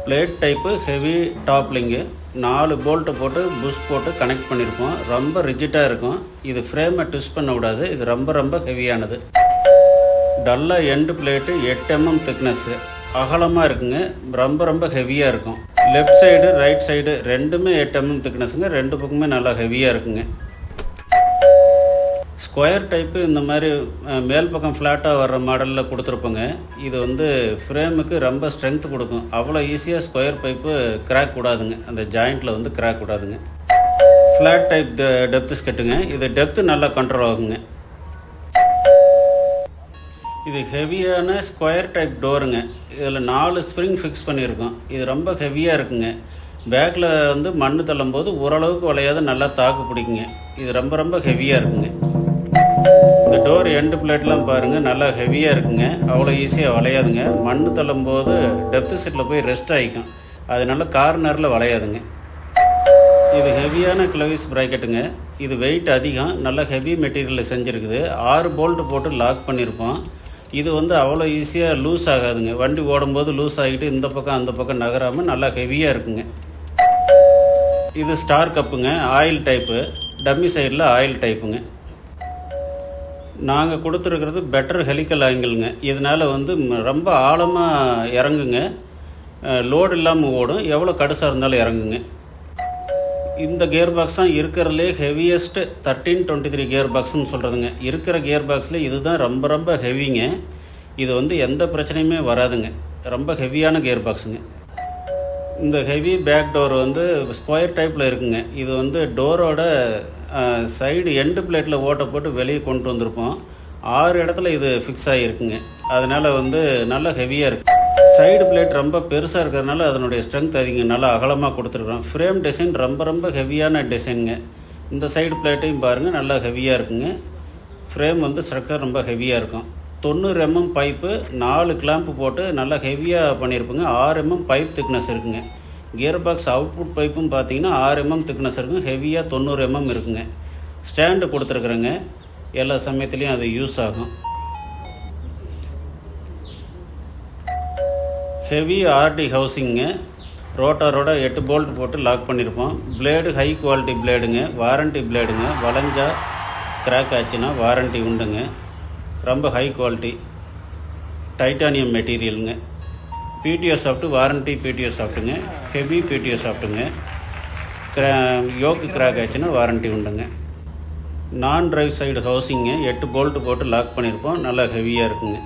Plate type heavy டாப்லிங்கு 4 bolt போட்டு push போட்டு connect பண்ணியிருப்போம். ரொம்ப ரிஜிட்டாக இருக்கும். இது ஃப்ரேமை ட்விஸ்ட் பண்ண விடாது. இது ரொம்ப ஹெவியானது. டல்லாக எண்டு பிளேட்டு 8 mm திக்னஸ்ஸு, அகலமாக இருக்குங்க. ரொம்ப ஹெவியாக இருக்கும். லெஃப்ட் சைடு ரைட் சைடு ரெண்டுமே 8 mm திக்னஸுங்க. ரெண்டு பக்கமே நல்லா ஹெவியாக இருக்குங்க. ஸ்கொயர் டைப்பு இந்த மாதிரி மேல் பக்கம் ஃப்ளாட்டாக வர்ற மாடலில் கொடுத்துருப்போங்க. இது வந்து ஃப்ரேமுக்கு ரொம்ப ஸ்ட்ரென்த் கொடுக்கும். அவ்வளோ ஈஸியாக ஸ்கொயர் பைப்பு கிராக் கூடாதுங்க. அந்த ஜாயிண்ட்டில் வந்து கிராக் கூடாதுங்க. ஃப்ளாட் டைப் டெப்த்து ஸ்கெட்டுங்க. இது டெப்த்து நல்லா கண்ட்ரோல் ஆகுங்க. இது ஹெவியான ஸ்கொயர் டைப் டோருங்க. இதில் 4 ஸ்ப்ரிங் ஃபிக்ஸ் பண்ணியிருக்கோம். இது ரொம்ப ஹெவியாக இருக்குங்க. பேக்கில் வந்து மண் தள்ளும் போது ஓரளவுக்கு வளையாத நல்லா தாக்கு பிடிக்குங்க. இது ரொம்ப ஹெவியாக இருக்குங்க. இந்த டோர் எண்டு பிளேட்லாம் பாருங்கள், நல்லா ஹெவியாக இருக்குங்க. அவ்வளோ ஈஸியாக வளையாதுங்க. மண் தள்ளும் போது டெப்த்து செட்டில் போய் ரெஸ்ட் ஆகிக்கும். அதனால கார்னரில் வளையாதுங்க. இது ஹெவியான கிளவிஸ் ப்ராக்கெட்டுங்க. இது வெயிட் அதிகம். நல்லா ஹெவி மெட்டீரியலில் செஞ்சுருக்குது. 6 போல்ட்டு போட்டு லாக் பண்ணியிருப்போம். இது வந்து அவ்வளோ ஈஸியாக லூஸ் ஆகாதுங்க. வண்டி ஓடும்போது லூஸ் ஆகிட்டு இந்த பக்கம் அந்த பக்கம் நகராமல் நல்லா ஹெவியாக இருக்குங்க. இது ஸ்டார் கப்புங்க. Oil type. டம்மி சைடில் ஆயில் டைப்புங்க. நாங்கள் கொடுத்துருக்கிறது பெட்டர் ஹெலிக்கல் ஆங்கிளுங்க. இதனால் வந்து ரொம்ப ஆழமாக இறங்குங்க. லோடு இல்லாமல் ஓடும். எவ்வளோ கடுசாக இருந்தாலும் இறங்குங்க. இந்த கியர் பாக்ஸ் தான் இருக்கிறதுலே ஹெவியஸ்ட்டு 1323 கியர் பாக்ஸ்ன்னு சொல்கிறதுங்க. இருக்கிற கியர் பாக்ஸில் இது தான் ரொம்ப ஹெவிங்க. இது வந்து எந்த பிரச்சனையுமே வராதுங்க. ரொம்ப ஹெவியான கியர் பாக்ஸுங்க. இந்த ஹெவி பேக் டோர் வந்து ஸ்கொயர் டைப்பில் இருக்குங்க. இது வந்து டோரோட சைடு எண்டு பிளேட்டில் ஓட்டை போட்டு வெளியே கொண்டு வந்திருப்போம். 6 இடத்துல இது ஃபிக்ஸ் ஆகிருக்குங்க. அதனால் வந்து நல்லா ஹெவியாக இருக்குது. சைடு பிளேட் ரொம்ப பெருசாக இருக்கிறதுனால அதனுடைய ஸ்ட்ரென்த் அதிகம். நல்லா அகலமாக கொடுத்துருக்குறோம். ஃப்ரேம் டிசைன் ரொம்ப ஹெவியான டிசைனுங்க. இந்த சைடு பிளேட்டையும் பாருங்கள், நல்லா ஹெவியாக இருக்குங்க. ஃப்ரேம் வந்து ஸ்ட்ரக்சர் ரொம்ப ஹெவியாக இருக்கும். 90 mm பைப்பு 4 கிளாம்ப்பு போட்டு நல்லா ஹெவியாக பண்ணியிருப்புங்க. 6 mm பைப் திக்னஸ் இருக்குங்க. கியர் பாக்ஸ் அவுட்புட் பைப்பும் பார்த்தீங்கன்னா 6 mm திக்னஸ் இருக்குங்க. ஹெவியாக 90 mm இருக்குங்க. ஸ்டாண்டு கொடுத்துருக்குறேங்க. எல்லா சமயத்துலேயும் அது யூஸ் ஆகும். ஹெவி ஆர்டி ஹவுசிங்க. ரோட்டாரோட 8 போல்ட் போட்டு லாக் பண்ணியிருப்போம். பிளேடு ஹை குவாலிட்டி பிளேடுங்க. வாரண்ட்டி பிளேடுங்க. வளைஞ்சா கிராக் ஆச்சுன்னா வாரண்ட்டி உண்டுங்க. ரொம்ப ஹை குவாலிட்டி டைட்டானியம் மெட்டீரியலுங்க. பிடிஓ சாஃப்ட்டு, வாரண்ட்டி பிடிஓ சாஃப்ட்டுங்க. ஹெவி பிடிஓ சாஃப்ட்டுங்க. யோக்கு கிராக் ஆச்சுன்னா வாரண்ட்டி உண்டுங்க. நான் டிரைவ் சைடு ஹவுசிங்க. 8 போல்ட்டு போட்டு லாக் பண்ணியிருப்போம். நல்லா ஹெவியாக இருக்குங்க.